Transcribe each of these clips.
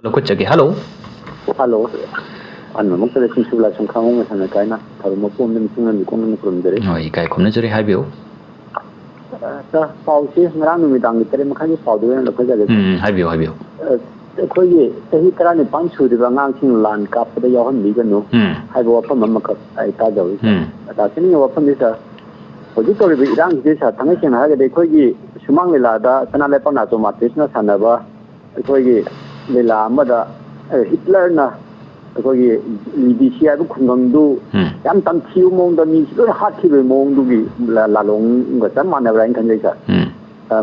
เราคุยกันฮัลโหลฮัลโหลอันนั้นมันก็เลยสิ่งสุดละสำคัญของมันนะนะถ้าเราพูดถึงสิ่งนั้นมีคนนึงคนเดียวโอ้ยใครคนนั้นจะได้ให้เบลแต่พอสิงานมีดังแต่มันแค่พอด้วยเราก็จะให้เบลคุยแต่ที่ตอนนี้ปัญชุดบางงานสิ่งล้านกับได้ย้อนดีกันเนาะให้บอกว่ามันก็ไอ้ตาเจ้าแต่สิ่งนี้ว่ามันจะพอจุดตัวนี้ร่างที่จะทั้งที่นะก็ได้คุยสมังเวลาได้ตอนนั้นเลยปัญหาตัวมาที่นั่นสันนะว่าคุยเวลามาได้ฮิตเลอร์นะก็ยี่ลิบิเซียก็คุณกันดูยังตั้งคิวมองตอนนี้ก็ฮัทคิวมองดูกี่ลาลงก็จะมาในแรงกันเลยจ้ะ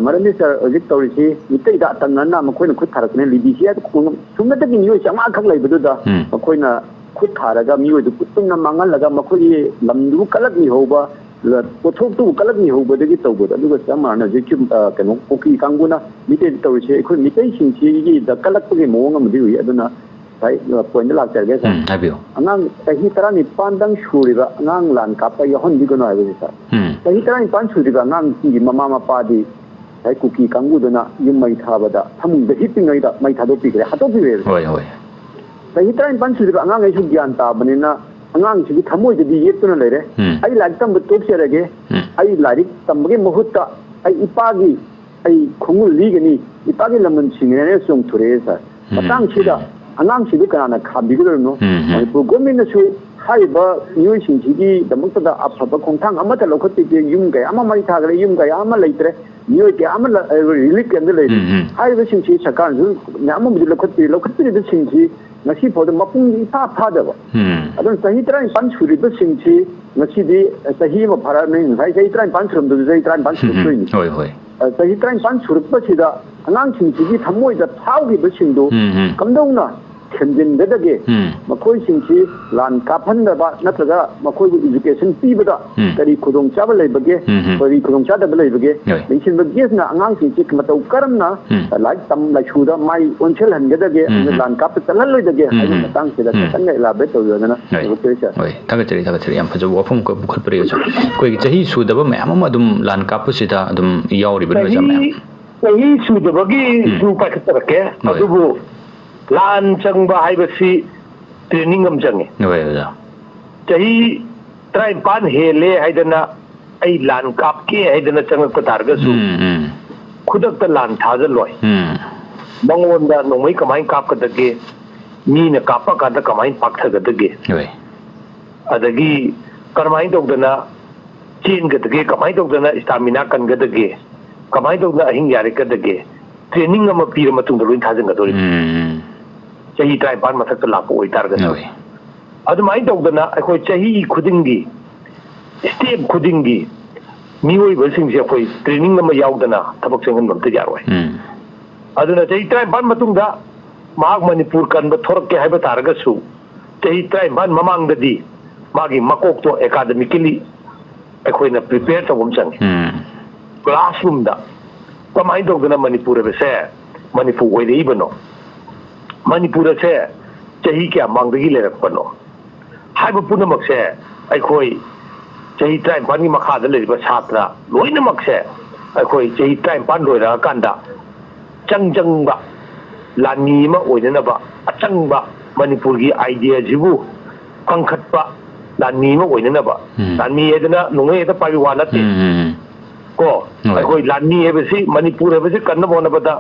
มาเรื่องนี้จะวิกตอรีซีมิตรได้ตั้งนั้นนะมันคุยนึกคุดทาร์กเนี่ยลิบิเซียก็คุณสมมติว่ามีอยู่ช่างมาขับเลยไปดูด้มันคุยน่ะคุดทาร์กก็มีอยู่ดูตุ้งน้ำมังกันแล้วก็มาคุยลำดูกัลก์มีหัวบ่แล้วก็ทุกตู้กัลก์มีหัวบ่ได้กี่ตัวบ่ดูก็ช่างมาเนี่ยจะคิดกันว่าโอเคกังวลนะมิตรตอรีซีคุยมิตรสิ่งที่ยี่ดักกัลก์ก็มองกันมันดูอย่างนั้นใช่point หลักจากนี้สิงั้นแต่ที่ตอนนี้ปันดังชูริบะงั้นหลานกับไปย้อนดีกันหน่อยเลยสิแต่ที่ตอนนี้ปันชูริบะงั้นที่มาปาดีใช้คุกกี้กังกูดนะยังไม่ท่าบดาทำมุดที่ปิ้งไงดาไม่ท่าดูปีกเลยฮัตโต้ปีเลยแต่ที่ตอนนี้ปันชูริบะงั้นไอ้ชุดยานตาบันนี้นะงั้นสิ่งที่ทำมุดจะดีเยอะตัวนั่นเลยไอ้หลักตั้มตัวเสียเลยไอ้หลักตั้มก็มุหุตตาไอ้อีปากีไอ้คงลีกันนี่อีปากีละมันสิ่งนี้ส่งทุเรศมาตั้งชีดาอันนั้นสิ่งที่การนักขับดีกันเลยเนาะไอ้พวกก็มีนะช่วยให้บ่นิวสิ่งที่แต่มันก็จะอัพพคงทั้งอามาแต่เราก็ติดยุ่งกันอามาไม่ทากเลยยุ่งกันอามาเลยแต่นิวที่อามารีลิกกันเลยให้บ่สิ่งที่สักการณ์เนี่ยอามาไม่ได้เราก็ติดสิ่งที่นักที่พอจะมาพุ่งอีท่าเดียวอันนั้นสาเหตุอะไรปัญชุริบสิ่งที่นักที่ดีสาเหตุมาพาราไม่ใช่สาเหตุอะไรปัญชุริบสาเหตุอะไรปัญชุริบด้วยสาเหตุอะไรปัญชุริบที่ได้อันนั้นสิ่งที่ทำให้จะเท่าที่เป็นสิ่งดูคำดงนะ현진 되게 마코이 신치 란 카판다바 나트가 마코이 에듀케이션 피보다 그리 고동 잡을 레버게 그리 고동 잡을 레버게 민신 버게스나 안강 신치 그마다 우카람나 라이 땀 라슈다 마이 온첼 한게다게 란 카피탈 로이다게 하이나 땅세다 땅에 라베토 요나 그렇죠 oi 타가처리 양 파저 워풍 거 부클 프레죠 거기 저희 수다바 매마 좀 란 카프시다 좀 이야오리 버죠 매 저희 수다바기 수파크터게 아두부 란 정바 하이버시 트레이닝 엄정에 왜요? 저희 트라이반 해레 하이드나 아이 란 깝게 하이드나 정을 거 다르거수 쿠덕다 란 타절로이 멍원다 농의 가만히 깝거든게 니네 깝바 가다 가만히 박터거든게 왜? 아다기 가만히 동드나 진 거든게 가만히 동드나 스타미나 간 거든게 가만히 동드나 힘 야리 거든게 트레이닝 아마 비르 마퉁 돌린 타전 거더리 chahi trai ban mathak ta lapo oi tar ga adumai dogdana akhoi chahi khudingi step khudingi mioi basing se akhoi training ma yaudana thabak sengan bam ta jaroi aduna chahi trai ban matungda mahak manipur kan ba thorak ke haiba tar ga su chahi trai ban mamang da di magi makok to academically akhoi na prepare ta bom chang classroom da kamai dogdana manipur be se manipur oi dei bano Manipur से चाही क्या मांगदगी लेरकपनो HYBE पुनमक से अखोई चाही ट्राइम पानी मखाद लेरिबा छात्र लोइनमक से अखोई चाही ट्राइम पान लोइरा कांदा चंगजंगबा लानी मा ओइननबा अचंगबा मणिपुर की आइडिया जिबु कंखटबा लानी मा ओइननबा लानी एदना नुंगे एदा पाइ वानते को अखोई लानी हेबसी मणिपुर हेबसी कन्न बोनबदा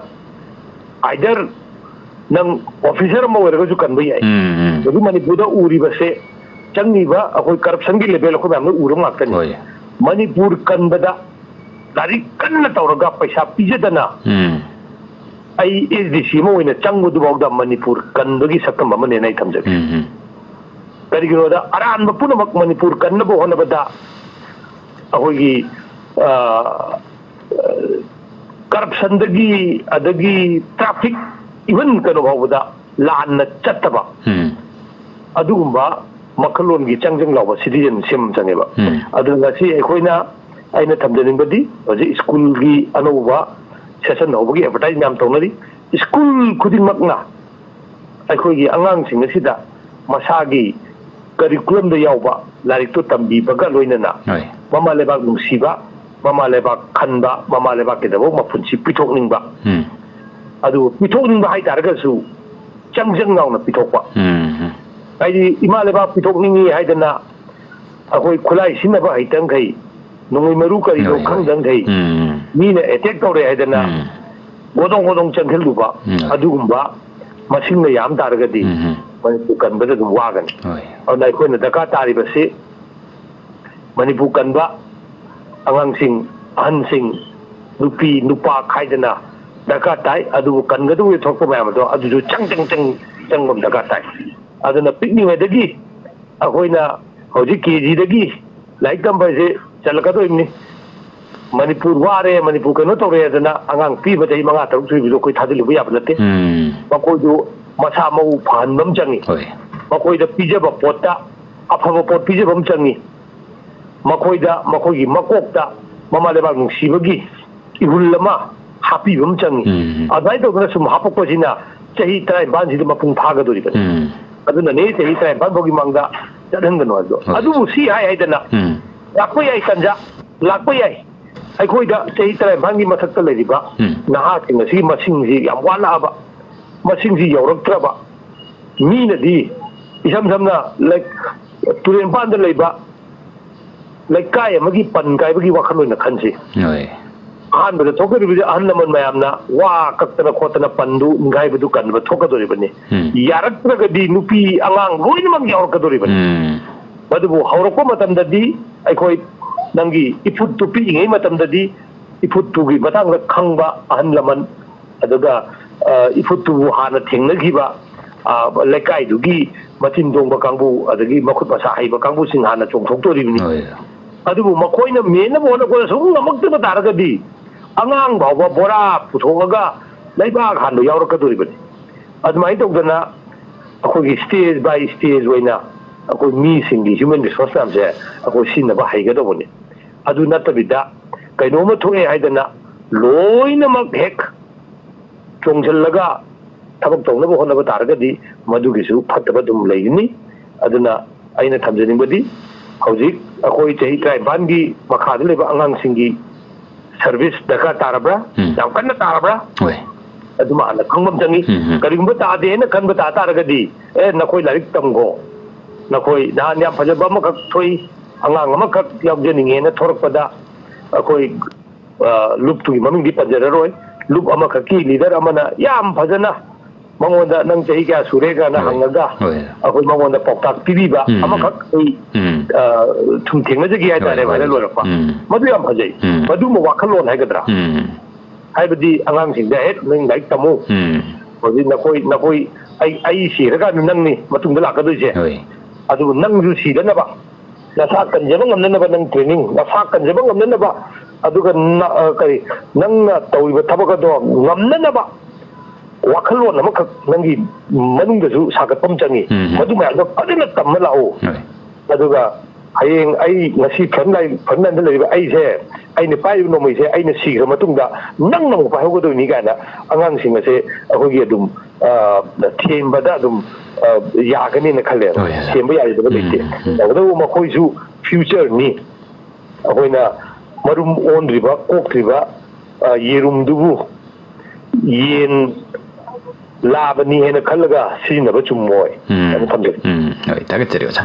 आइदर नंग ऑफिसर में वरगा जो कन्वे है जो मणिपुर उरी बसे चंगीबा अखोई करप्शन की लेवल को हमने उरम आकन मणिपुर कन्बदा लारी कन्न तौरगा पैसा पिजदना आई एसडीसी में ओइना चंगुदु बावदा मणिपुर कन्बगी सकम मने नै थमजग करिगिरोदा अरान पुनमक मणिपुर कन्नबो होनबदा अखोई करप्शन दगी अदगी ट्रैफिक इवन कनो बावदा लान चत्तबा अदुगुम्बा मखलोन की चंगजंग लाव सिटीजन सिम चंगेबा अदुगा सी एखोइना आइना थमदनिंबदी हजि स्कूल की अनोबा सेशन होबगी एडवर्टाइज नाम तौनरी स्कूल खुदिंगमकना एखोइगी अंगांग सिंग सिदा मसागी करिकुलम द यावबा लारिक तो तंबीबगा लोइनना ममा लेबाक नुसीबा ममा लेबाक खनबा ममा लेबाक के दबो मफुनसी पिथोकनिंगबा अदु पिथोकनिंगबा हाइ तारगसु ꯆꯪ ꯉꯥꯎꯅ ꯄꯤꯊꯣꯛꯄ ꯍꯥꯏꯗꯤ ꯏꯃꯥ ꯂꯩꯕꯥꯛ ꯄꯤꯊꯣꯛꯅꯤꯡꯉꯤ ꯍꯥꯏꯗꯅ ꯑꯩꯈꯣꯏ ꯈꯨꯠꯂꯥꯏ ꯁꯤꯖꯤꯟꯅꯕ ꯍꯩꯇꯪꯈꯩ ꯅꯣꯡꯃꯩ ꯃꯔꯨ ꯀꯔꯤꯗꯣ ꯈꯪꯗꯪꯈꯩ ꯃꯤꯅ ꯑꯦꯇꯦꯛ ꯇꯧꯔꯦ ꯍꯥꯏꯗꯅ ꯒꯣꯗꯣꯡ ꯆꯪꯁꯤꯜꯂꯨꯕ ꯑꯗꯨꯒꯨꯝꯕ ꯃꯁꯤꯡꯅ ꯌꯥꯝ ꯇꯥꯔꯒꯗꯤ ꯃꯅꯤꯄꯨꯔ ꯀꯟꯕꯗ ꯑꯗꯨꯝ ꯋꯥꯒꯅꯤ ꯑꯗꯨꯅ ꯑꯩꯈꯣꯏꯅ ꯗꯔꯀꯥꯔ ꯇꯥꯔꯤꯕꯁꯤ ꯃꯅꯤꯄꯨꯔ ꯀꯟꯕ ꯑꯉꯥꯡꯁꯤꯡ ꯑꯍꯟꯁꯤꯡ ꯅꯨꯄꯤ ꯅꯨꯄꯥ ꯈꯥꯏꯗꯅ ꯗꯔꯀꯥꯔ ꯇꯥꯏ ꯑꯗꯨꯕꯨ ꯀꯟꯒꯗꯕ ꯊꯣꯛꯄ ꯃꯌꯥꯝ ꯑꯗꯣ ꯑꯗꯨꯁꯨ ꯆꯪꯕ ꯗꯔꯀꯥꯔ ꯇꯥꯏ ꯑꯗꯨꯅ ꯄꯤꯛꯂꯤꯉꯩꯗꯒꯤ ꯑꯩꯈꯣꯏꯅ ꯍꯧꯖꯤꯛ KG ꯂꯥꯏꯔꯤꯛ ꯇꯝꯕꯁꯦ ꯆꯠꯂꯛꯀꯗꯣꯏꯕꯅꯤ ꯃꯅꯤꯄꯨꯔ ꯋꯥꯔꯦ ꯃꯅꯤꯄꯨꯔ ꯀꯩꯅꯣ ꯇꯧꯔꯦ ꯑꯗꯨꯅ ꯑꯉꯥꯡ ꯄꯤꯕ ꯆꯍꯤ 5-6 ꯁꯨꯕꯤꯗꯣ ꯑꯩꯈꯣꯏ ꯊꯥꯖꯤꯜꯂꯨꯕ ꯌꯥꯕ ꯅꯠꯇꯦ ꯃꯈꯣꯏꯗꯨ ꯃꯁꯥ ꯃꯎ ꯐꯍꯟꯕ ꯑꯃ ꯆꯪꯉꯤ ꯃꯈꯣꯏꯗ ꯄꯤꯖꯕ ꯄꯣꯠꯇ ꯑꯐꯕ ꯄꯣꯠ ꯄꯤꯖꯕ ꯑꯃ ꯆꯪꯉꯤ ꯃꯈꯣꯏꯗ ꯃꯈꯣꯏꯒꯤ ꯃꯀꯣꯛꯇ ꯃꯃꯥ ꯂꯩꯕꯥꯛ ꯅꯨꯡꯁꯤꯕꯒꯤ ihul ama happy bam changi adai to na sum hapok sina chahi 19 sida mapung phaga dori ba aduna ne chahi 19 bogi mangda chadhan gano ado adu si hai hai dana lakpa yai kanja lakpa yai ai khoi da chahi 19 gi mathak ta leriba naha sing si masing si yam wala ba masing si yaurak ba mi na di isam samna like turen pan da leiba like kai amagi pan kai bagi wakhan loina khansi ꯑꯍꯥꯟꯕꯗ ꯊꯣꯛꯀꯗꯧꯔꯤꯕꯗꯤ ꯑꯍꯜ ꯂꯃꯟ ꯃꯌꯥꯝꯅ ꯋꯥ ꯀꯛꯇꯅ ꯈꯣꯠꯇꯅ ꯄꯟꯗꯨ ꯅꯤꯡꯈꯥꯏꯕꯗꯨ ꯀꯟꯕ ꯊꯣꯛꯀꯗꯧꯔꯤꯕꯅꯤ ꯌꯥꯔꯛꯇ꯭ꯔꯒꯗꯤ ꯅꯨꯄꯤ ꯑꯉꯥꯡ ꯂꯣꯏꯅꯃꯛ ꯌꯥꯎꯔꯛꯀꯗꯧꯔꯤꯕꯅꯤ ꯃꯗꯨꯕꯨ ꯍꯧꯔꯛꯄ ꯃꯇꯝꯗꯗꯤ ꯑꯩꯈꯣꯏ ꯅꯪꯒꯤ ꯏꯐꯨꯠꯇꯨ ꯄꯤꯛꯏꯉꯩ ꯃꯇꯝꯗꯗꯤ ꯏꯐꯨꯠꯇꯨꯒꯤ ꯃꯇꯥꯡꯗ ꯈꯪꯕ ꯑꯍꯜ ꯂꯃꯟ ꯑꯗꯨꯒ ꯏꯐꯨꯠꯇꯨꯕꯨ ꯍꯥꯟꯅ ꯊꯦꯡꯅꯈꯤꯕ ꯂꯩꯀꯥꯏꯗꯨꯒꯤ ꯃꯆꯤꯟ ꯇꯣꯡꯕ ꯀꯥꯡꯕꯨ ꯑꯗꯒꯤ ꯃꯈꯨꯠ ꯃꯁꯥ ꯍꯩꯕ ꯀꯥꯡꯕꯨꯁꯤꯡ ꯍꯥꯟꯅ ꯆꯣꯡꯊꯣꯛꯇꯣꯔꯤꯕꯅꯤ ꯑꯗꯨꯕꯨ ꯃꯈꯣꯏꯅ ꯃꯦꯟꯅꯕ ꯍꯣꯠꯅꯕꯗ ꯁꯨꯝ ꯉꯝꯃꯛꯇꯕ ꯇꯥꯔꯒꯗꯤ ꯑꯉꯥꯡ ꯐꯥꯎꯕ ꯕꯣꯔꯥ ꯄꯨꯊꯣꯛꯑꯒ ꯂꯩꯕꯥꯛ ꯍꯥꯟꯕ ꯌꯥꯎꯔꯛꯀꯗꯧꯔꯤꯕꯅꯤ ꯑꯗꯨꯃꯥꯏꯅ ꯇꯧꯗꯅ ꯑꯩꯈꯣꯏꯒꯤ ꯁ꯭ꯇꯦꯖ ꯕꯥꯏ ꯁ꯭ꯇꯦꯖ ꯑꯣꯏꯅ ꯑꯩꯈꯣꯏ ꯃꯤꯁꯤꯡꯒꯤ ꯍ꯭ꯌꯨꯃꯦꯟ ꯔꯤꯁꯣꯔꯁ ꯃꯌꯥꯝꯁꯦ ꯑꯩꯈꯣꯏ ꯁꯤꯖꯤꯟꯅꯕ ꯍꯩꯒꯗꯧꯕꯅꯤ ꯑꯗꯨ ꯅꯠꯇꯕꯤꯗ ꯀꯩꯅꯣꯝꯃ ꯊꯣꯛꯑꯦ ꯍꯥꯏꯗꯅ ꯂꯣꯏꯅꯃꯛ ꯍꯦꯛ ꯆꯣꯡꯁꯤꯜꯂꯒ ꯊꯕꯛ ꯇꯧꯅꯕ ꯍꯣꯠꯅꯕ ꯇꯥꯔꯒꯗꯤ ꯃꯗꯨꯒꯤꯁꯨ ꯐꯠꯇꯕ ꯑꯗꯨꯝ ꯂꯩꯒꯅꯤ ꯑꯗꯨꯅ ꯑꯩꯅ ꯊꯝꯖꯅꯤꯡꯕꯗꯤ ꯍꯧꯖꯤꯛ ꯑꯩꯈꯣꯏ ꯆꯍꯤ 19ꯒꯤ ꯃꯈꯥꯗ ꯂꯩꯕ ꯑꯉꯥꯡꯁꯤꯡꯒꯤ ꯁꯔꯚꯤꯁ ꯗꯔꯀꯥꯔ ꯇꯥꯔꯕ꯭ꯔꯥ ꯌꯥꯝ ꯀꯟꯅ ꯇꯥꯔꯕ꯭ꯔꯥ ꯑꯗꯨꯃ ꯍꯥꯟꯅ ꯈꯪꯕ ꯆꯪꯉꯤ ꯀꯔꯤꯒꯨꯝꯕ ꯇꯥꯗꯦꯅ ꯈꯟꯕ ꯇꯥꯔꯒꯗꯤ ꯅꯈꯣꯏ ꯂꯥꯏꯔꯤꯛ ꯇꯝꯈꯣ ꯅꯈꯣꯏ ꯅꯍꯥꯟ ꯌꯥꯝ ꯐꯖꯕ ꯑꯃꯈꯛ ꯊꯣꯛꯏ ꯑꯉꯥꯡ ꯑꯃꯈꯛ ꯌꯥꯎꯖꯅꯤꯡꯉꯦꯅ ꯊꯣꯔꯛꯄꯗ ꯑꯩꯈꯣꯏ ꯂꯨꯞꯇꯨꯒꯤ ꯃꯃꯤꯡꯗꯤ ꯄꯟꯖꯔꯔꯣꯏ ꯂꯨꯞ ꯑꯃꯈꯛꯀꯤ ꯂꯤꯗꯔ ꯑꯃꯅ ꯌꯥꯝ ꯐꯖꯅ ꯃꯉꯣꯟꯗ ꯅꯪ ꯆꯍꯤ ꯀꯌꯥ ꯁꯨꯔꯦꯒꯅ ꯍꯪꯉꯒ ꯑꯩꯈꯣꯏ ꯃꯉꯣꯟꯗ ꯄꯥꯎꯇꯥꯛ ꯄꯤꯕꯤꯕ ꯑꯃꯈꯛ ꯑꯩ ꯁꯨꯝ ꯊꯦꯡꯅꯖꯒꯦ ꯍꯥꯏꯇꯥꯔꯦ ꯍꯥꯏꯅ ꯂꯣꯏꯔꯛꯄ ꯃꯗꯨ ꯌꯥꯝ ꯐꯖꯩ ꯃꯗꯨꯃ ꯋꯥꯈꯜꯂꯣꯟ ꯍꯥꯏꯒꯗ꯭ꯔꯥ ꯍꯥꯏꯕꯗꯤ ꯑꯉꯥꯡꯁꯤꯡꯗ ꯍꯦꯛ ꯅꯪ ꯂꯥꯏꯔꯤꯛ ꯇꯝꯃꯨ ꯍꯧꯖꯤꯛ ꯅꯈꯣꯏ ꯑꯩ ꯁꯤꯔꯀꯥꯟꯗ ꯅꯪꯅꯤ ꯃꯇꯨꯡꯗ ꯂꯥꯛꯀꯗꯣꯏꯁꯦ ꯑꯗꯨꯕు ꯅꯪꯁꯨ ꯁꯤꯗꯅꯕ ꯅꯁꯥ ꯀꯟꯖꯕ ꯉꯝꯅꯅꯕ ꯅꯪ ꯇ꯭ꯔꯦꯅꯤꯡ ꯅꯁꯥ ꯀꯟꯖꯕ ꯉꯝꯅꯅꯕ ꯑꯗꯨꯒ ꯀꯔꯤ ꯅꯪꯅ ꯇꯧꯔꯤꯕ ꯊꯕꯛ ꯑꯗꯣ ꯉꯝꯅꯅꯕ ꯋꯥꯈꯜꯂꯣꯟ ꯑꯃꯈꯛ ꯅꯪꯒꯤ ꯃꯅꯨꯡꯗꯁꯨ ꯁꯥꯒꯠꯄ ꯑꯃ ꯆꯪꯉꯤ ꯃꯗꯨ ꯃꯌꯥꯝꯗꯣ ꯐꯖꯅ ꯇꯝꯃ ꯂꯥꯛꯎ ꯑꯗꯨꯒ ꯍꯌꯦꯡ ꯑꯩ ꯉꯁꯤ ꯐ꯭ꯔꯟꯠꯂꯥꯏꯟꯗ ꯂꯩꯔꯤꯕ ꯑꯩꯁꯦ ꯑꯩꯅ ꯄꯥꯏꯔꯤꯕ ꯅꯣꯡꯃꯩꯁꯦ ꯑꯩꯅ ꯁꯤꯈ꯭ꯔ ꯃꯇꯨꯡꯗ ꯅꯪꯅ ꯑꯃꯨꯛ ꯄꯥꯏꯍꯧꯒꯗꯣꯏꯅꯤ ꯀꯥꯏꯅ ꯑꯉꯥꯡꯁꯤꯡ ꯑꯁꯦ ꯑꯩꯈꯣꯏꯒꯤ ꯑꯗꯨꯝ ꯊꯦꯝꯕꯗ ꯑꯗꯨꯝ ꯌꯥꯒꯅꯤꯅ ꯈꯜꯂꯦ ꯊꯦꯝꯕ ꯌꯥꯔꯣꯏꯗꯕ ꯂꯩꯇꯦ ꯇꯧꯕꯇꯕꯨ ꯃꯈꯣꯏꯁꯨ ꯐ꯭ꯌꯨꯆꯔꯅꯤ ꯑꯩꯈꯣꯏꯅ ꯃꯔꯨꯝ ꯑꯣꯟꯗ꯭ꯔꯤꯕ ꯀꯣꯛꯇ꯭ꯔꯤꯕ ꯌꯦꯔꯨꯝꯗꯨꯕు ꯌꯦꯟ ꯂꯥꯕꯅꯤ ꯍꯥꯏꯅ ꯈꯜꯂꯒ ꯁꯤꯖꯤꯟꯅꯕ ꯆꯨꯝꯃꯣꯏ ꯍꯥꯏꯅ ꯊꯝꯖꯒꯦ ꯊꯥꯒꯠꯆꯔꯤ ꯑꯣꯖꯥ